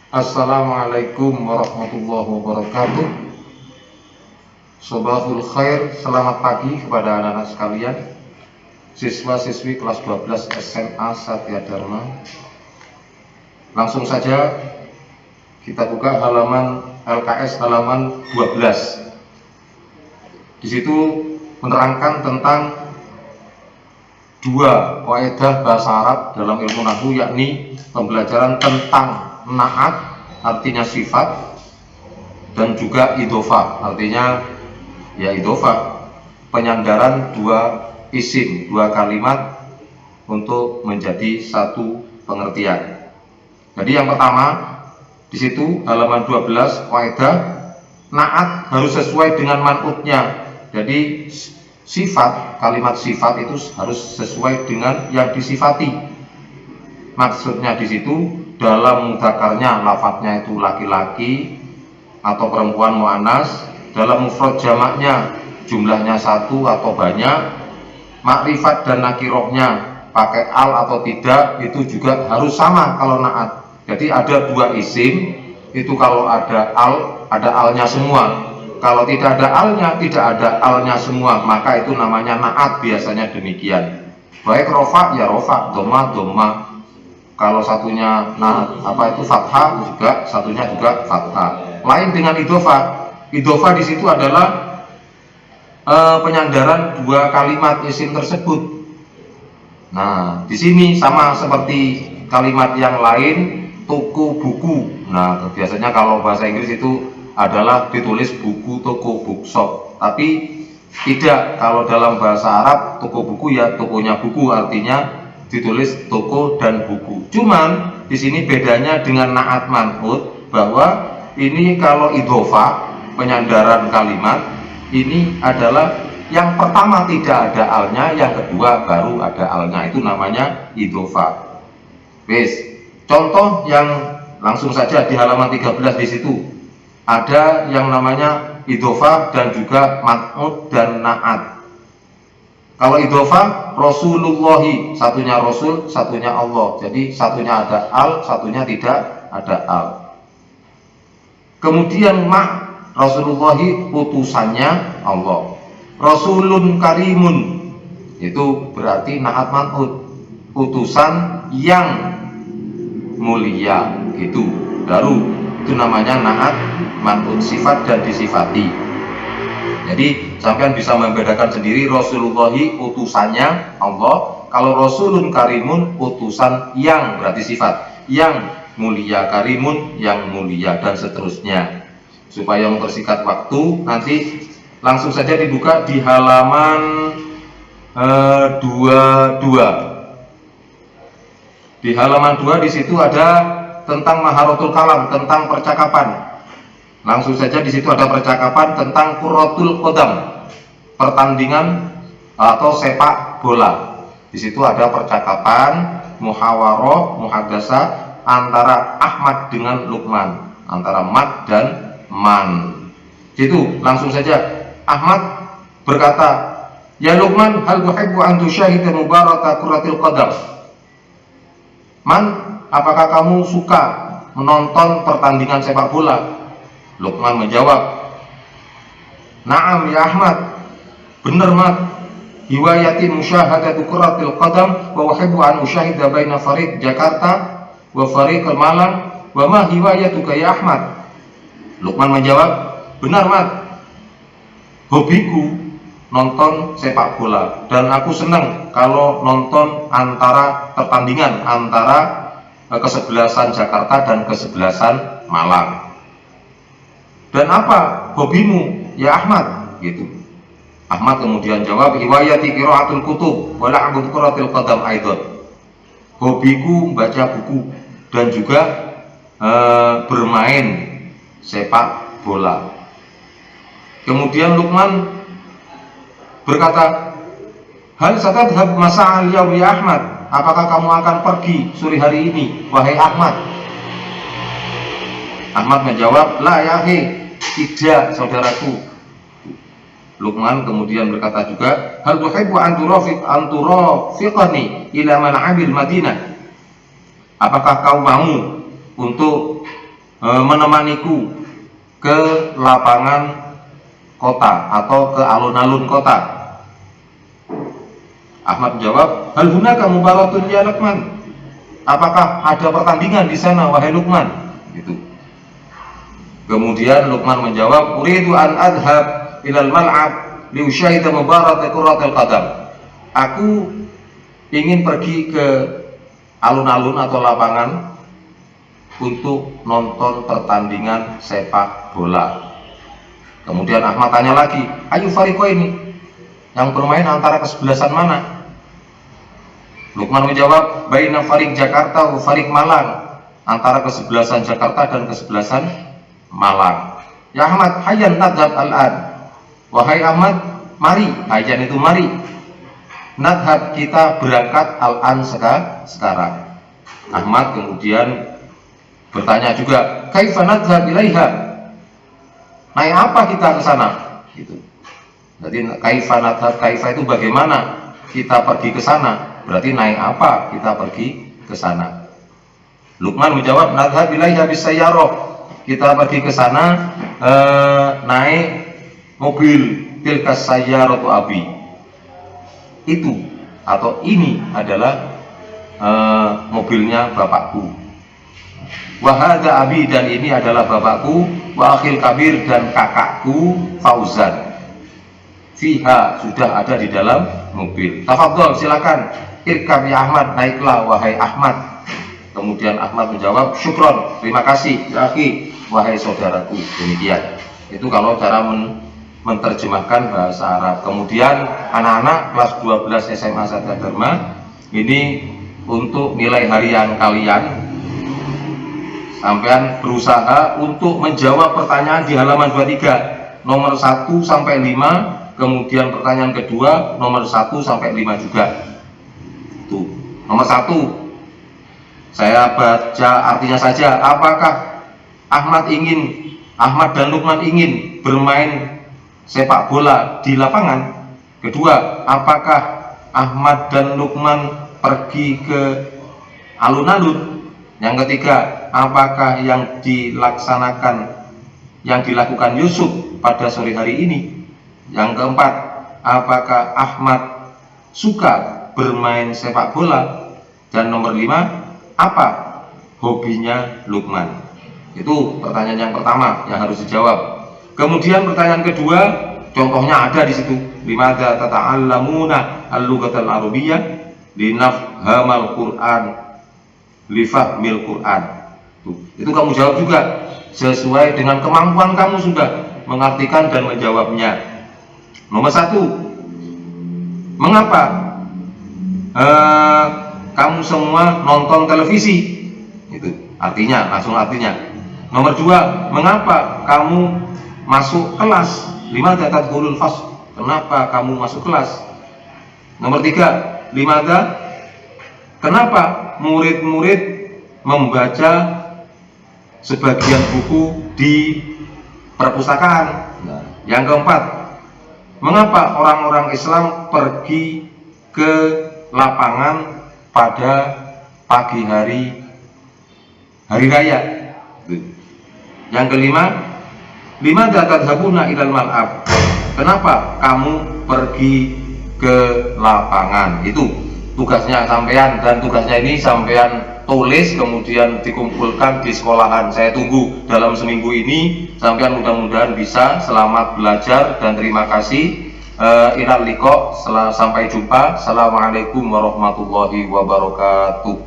Assalamualaikum warahmatullahi wabarakatuh. Sobahul khair, selamat pagi kepada anak-anak sekalian, siswa-siswi kelas 12 SMA Satya Dharma. Langsung saja kita buka halaman LKS halaman 12. Di situ menerangkan tentang dua kaidah bahasa Arab dalam ilmu nahwu, yakni pembelajaran tentang na'at artinya sifat dan juga idhofah artinya idhofah, penyandaran dua isim, dua kalimat untuk menjadi satu pengertian. Jadi yang pertama di situ halaman 12 kaidah na'at harus sesuai dengan man'utnya. Jadi sifat, kalimat sifat itu harus sesuai dengan yang disifati. Maksudnya di situ dalam mudzakarnya lafadznya itu laki-laki atau perempuan muannas, dalam mufrad jamaknya jumlahnya satu atau banyak, makrifat dan nakirohnya pakai al atau tidak, itu juga harus sama kalau na'at. Jadi ada dua isim, itu kalau ada al, ada alnya semua. Kalau tidak ada alnya, tidak ada alnya semua, maka itu namanya na'at, biasanya demikian. Baik rofa ya rofa, doma doma. Kalau satunya fathah juga, satunya juga fathah. Lain dengan idhofah. Idhofah di situ adalah penyandaran dua kalimat isim tersebut. Nah, di sini sama seperti kalimat yang lain, toko buku. Nah, biasanya kalau bahasa Inggris itu adalah ditulis buku, toko, bookshop. Tapi tidak, kalau dalam bahasa Arab toko buku ya tokonya buku, artinya ditulis toko dan buku. Cuman di sini bedanya dengan na'at man'ut, bahwa ini kalau idhofah, penyandaran kalimat, ini adalah yang pertama tidak ada alnya, yang kedua baru ada alnya, itu namanya idhofah. Wes, contoh yang langsung saja di halaman 13 di situ ada yang namanya idhofah dan juga man'ut dan na'at. Kalau idhofah, Rasulullahi, satunya Rasul, satunya Allah. Jadi satunya ada al, satunya tidak ada al. Kemudian Rasulullahi, utusannya Allah. Rasulun karimun, itu berarti na'at man'ut, utusan yang mulia, gitu. Baru itu namanya na'at man'ut, sifat dan disifati. Jadi sampean bisa membedakan sendiri, Rasulullahi utusannya Allah, kalau Rasulun karimun utusan yang berarti sifat, yang mulia, karimun yang mulia, dan seterusnya. Supaya mempersingkat waktu, nanti langsung saja dibuka di halaman 22. Di halaman 2 di situ ada tentang maharatul kalam, tentang percakapan. Langsung saja di situ ada percakapan tentang kuratul qadam, pertandingan atau sepak bola. Di situ ada percakapan muhawarah, muhadasah antara Ahmad dengan Luqman, antara Mat dan Man. Itu langsung saja Ahmad berkata, "Ya Luqman, hal tuhibbu an tusyahida mubaraka kuratil qadam?" Man, apakah kamu suka menonton pertandingan sepak bola? Luqman menjawab, "Na'am ya Ahmad, benar Mat, hiwayati musyahadatu kuratil qadam wa uhibbu an usyahida baina fariq Jakarta wa fariq Malang, wa ma hiwayatuka ya Ahmad?" Luqman menjawab, "Benar Mat, hobiku nonton sepak bola, dan aku senang kalau nonton antara pertandingan antara kesebelasan Jakarta dan kesebelasan Malang. Dan apa hobimu ya Ahmad?" Gitu. Ahmad kemudian jawab, "Hiwayati qiraatul kutub wa la'bud kuratil qadam aidan." Hobiku membaca buku dan juga bermain sepak bola. Kemudian Luqman berkata, "Hal satadhhab masa'al yaum ya Ahmad?" Apakah kamu akan pergi sore hari ini wahai Ahmad? Ahmad menjawab, "La ya tidak saudaraku." Luqman kemudian berkata juga, "Hal tuhibbu an turafiqani ila mal'abil Madinah?" Apakah kau mau untuk menemaniku ke lapangan kota atau ke alun-alun kota? Ahmad menjawab, hal hunaka mubaratun ya Luqman, apakah ada pertandingan di sana wahai Luqman? Gitu. Kemudian Luqman menjawab, uridu an adhab ilal mal'ab li usyahida mubarat qurratul qadam. Aku ingin pergi ke alun-alun atau lapangan untuk nonton pertandingan sepak bola. Kemudian Ahmad tanya lagi, ayu fariko ini, yang bermain antara kesebelasan mana? Luqman menjawab, baina farik Jakarta wa farik Malang, antara kesebelasan Jakarta dan kesebelasan Malang. Ya Ahmad, hayyan nadhab al-an. Wahai Ahmad, mari, hayyan itu mari. Nadhab, kita berangkat al-an sekarang. Ahmad kemudian bertanya juga, kaifa nadhab ilaiha? Naik apa kita ke sana? Gitu. Jadi kaifa nadhab, kaifa itu bagaimana kita pergi ke sana? Berarti naik apa kita pergi ke sana? Luqman menjawab, nadhab ilaiha bisayyarah. Kita pergi ke sana naik mobil, tilkas sayyaratu abi. Itu atau ini adalah mobilnya bapakku. Wa hadza abi, dan ini adalah bapakku. Wa akhil kabir, dan kakakku Fauzan. Fiha, sudah ada di dalam mobil. Tafadhol, silakan. Irkab ya Ahmad, naiklah wahai Ahmad. Kemudian Ahmad menjawab, syukron, terima kasih ya akhi, wahai saudaraku. Demikian. Itu kalau cara menerjemahkan bahasa Arab. Kemudian anak-anak kelas 12 SMA Satya Dharma, ini untuk nilai harian kalian, sampean berusaha untuk menjawab pertanyaan di halaman 23 nomor 1 sampai 5, kemudian pertanyaan kedua nomor 1 sampai 5 juga. Tuh, nomor 1 saya baca artinya saja. Apakah Ahmad dan Luqman ingin bermain sepak bola di lapangan? Kedua, apakah Ahmad dan Luqman pergi ke alun-alun? Yang ketiga, apakah yang dilakukan Yusuf pada sore hari ini? Yang keempat, apakah Ahmad suka bermain sepak bola? Dan nomor 5, apa hobinya Luqman? Itu pertanyaan yang pertama yang harus dijawab. Kemudian pertanyaan kedua, contohnya ada di situ. Limadza tata'allamuna al-lughatal arabiyyah linafhamal Qur'an lifahmil Qur'an. Itu kamu jawab juga sesuai dengan kemampuan kamu sudah mengartikan dan menjawabnya. Nomor 1, mengapa kamu semua nonton televisi? Itu artinya, langsung artinya. Nomor 2, mengapa kamu masuk kelas? Limadza tadkhulul fasl, kenapa kamu masuk kelas? Nomor 3, limadza, kenapa murid-murid membaca sebagian buku di perpustakaan? Nah, yang keempat, mengapa orang-orang Islam pergi ke lapangan pada pagi hari raya? Yang kelima, limadza tadhabuna ilal mal'ab, kenapa kamu pergi ke lapangan? Itu tugasnya sampean, dan tugasnya ini sampean tulis kemudian dikumpulkan di sekolahan. Saya tunggu dalam seminggu ini sampean mudah-mudahan bisa. Selamat belajar dan terima kasih. Ilal liqa, sampai jumpa. Assalamualaikum warahmatullahi wabarakatuh.